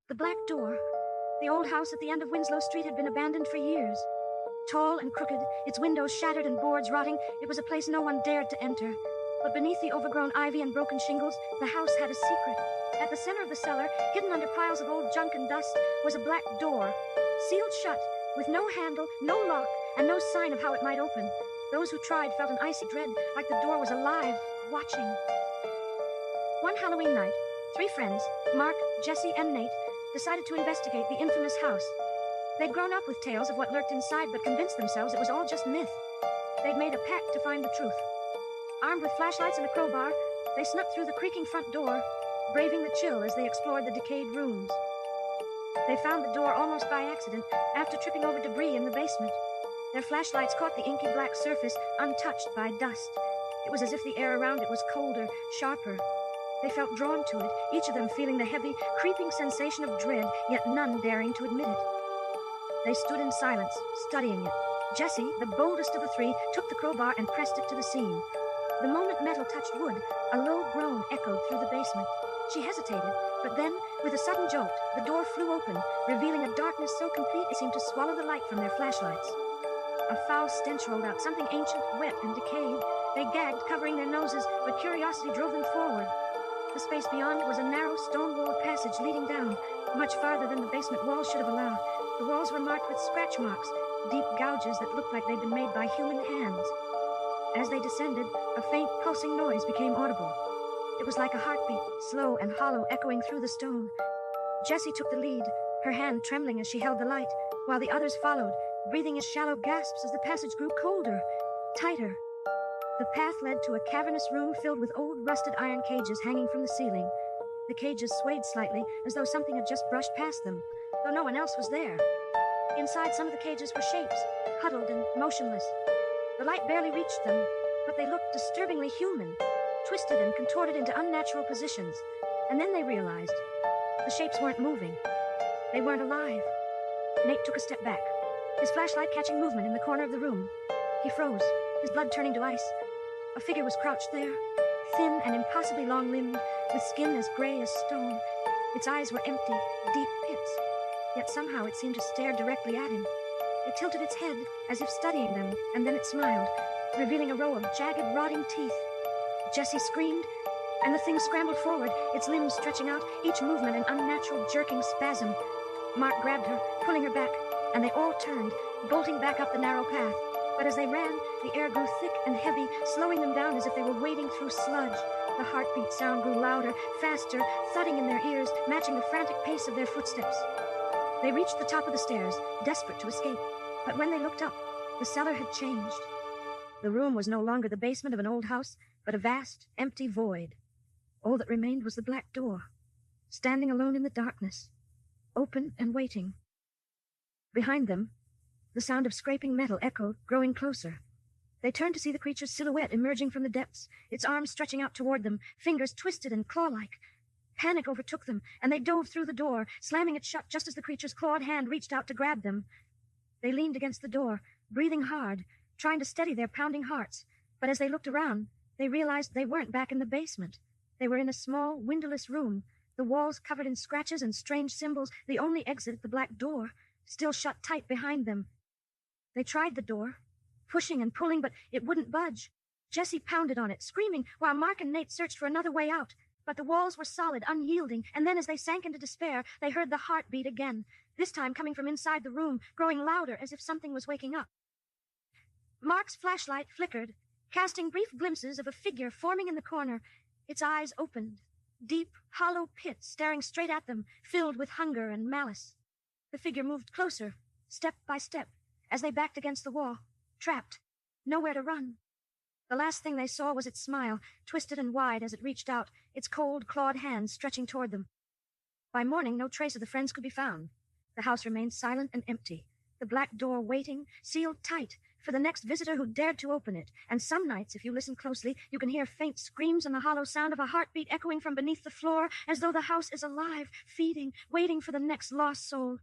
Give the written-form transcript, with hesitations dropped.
The black door. The old house at the end of Winslow Street had been abandoned for years. Tall and crooked, its windows shattered and boards rotting, it was a place no one dared to enter. But beneath the overgrown ivy and broken shingles, the house had a secret. At the center of the cellar, hidden under piles of old junk and dust, was a black door, sealed shut, with no handle, no lock, and no sign of how it might open. Those who tried felt an icy dread, like the door was alive, watching. One Halloween night, 3 friends, Mark, Jesse, and Nate, decided to investigate the infamous house. They'd grown up with tales of what lurked inside, but convinced themselves it was all just myth. They'd made a pact to find the truth. Armed with flashlights and a crowbar, they snuck through the creaking front door, braving the chill as they explored the decayed rooms. They found the door almost by accident, after tripping over debris in the basement. Their flashlights caught the inky black surface, untouched by dust. It was as if the air around it was colder, sharper. They felt drawn to it, each of them feeling the heavy, creeping sensation of dread, yet none daring to admit it. They stood in silence, studying it. Jessie, the boldest of the 3, took the crowbar and pressed it to the seam. The moment metal touched wood, a low groan echoed through the basement. She hesitated, but then, with a sudden jolt, the door flew open, revealing a darkness so complete it seemed to swallow the light from their flashlights. A foul stench rolled out, something ancient, wet, and decayed. They gagged, covering their noses, but curiosity drove them forward. The space beyond was a narrow, stone-walled passage leading down, much farther than the basement walls should have allowed. The walls were marked with scratch marks, deep gouges that looked like they'd been made by human hands. As they descended, a faint, pulsing noise became audible. It was like a heartbeat, slow and hollow, echoing through the stone. Jessie took the lead, her hand trembling as she held the light, while the others followed, breathing in shallow gasps as the passage grew colder, tighter. The path led to a cavernous room filled with old, rusted iron cages hanging from the ceiling. The cages swayed slightly, as though something had just brushed past them, though no one else was there. Inside some of the cages were shapes, huddled and motionless. The light barely reached them, but they looked disturbingly human, twisted and contorted into unnatural positions. And then they realized the shapes weren't moving. They weren't alive. Nate took a step back, his flashlight catching movement in the corner of the room. He froze, his blood turning to ice. A figure was crouched there, thin and impossibly long-limbed, with skin as gray as stone. Its eyes were empty, deep pits, yet somehow it seemed to stare directly at him. It tilted its head, as if studying them, and then it smiled, revealing a row of jagged, rotting teeth. Jessie screamed, and the thing scrambled forward, its limbs stretching out, each movement an unnatural, jerking spasm. Mark grabbed her, pulling her back, and they all turned, bolting back up the narrow path. But as they ran, the air grew thick and heavy, slowing them down as if they were wading through sludge. The heartbeat sound grew louder, faster, thudding in their ears, matching the frantic pace of their footsteps. They reached the top of the stairs, desperate to escape. But when they looked up, the cellar had changed. The room was no longer the basement of an old house, but a vast, empty void. All that remained was the black door, standing alone in the darkness, open and waiting. Behind them, the sound of scraping metal echoed, growing closer. They turned to see the creature's silhouette emerging from the depths, its arms stretching out toward them, fingers twisted and claw-like. Panic overtook them, and they dove through the door, slamming it shut just as the creature's clawed hand reached out to grab them. They leaned against the door, breathing hard, trying to steady their pounding hearts. But as they looked around, they realized they weren't back in the basement. They were in a small, windowless room, the walls covered in scratches and strange symbols, the only exit the black door, still shut tight behind them. They tried the door, pushing and pulling, but it wouldn't budge. Jessie pounded on it, screaming, while Mark and Nate searched for another way out. But the walls were solid, unyielding, and then as they sank into despair, they heard the heartbeat again, this time coming from inside the room, growing louder as if something was waking up. Mark's flashlight flickered, casting brief glimpses of a figure forming in the corner, its eyes opened, deep, hollow pits staring straight at them, filled with hunger and malice. The figure moved closer, step by step, as they backed against the wall, trapped, nowhere to run. The last thing they saw was its smile, twisted and wide as it reached out, its cold, clawed hands stretching toward them. By morning, no trace of the friends could be found. The house remained silent and empty, the black door waiting, sealed tight, for the next visitor who dared to open it. And some nights, if you listen closely, you can hear faint screams and the hollow sound of a heartbeat echoing from beneath the floor, as though the house is alive, feeding, waiting for the next lost soul.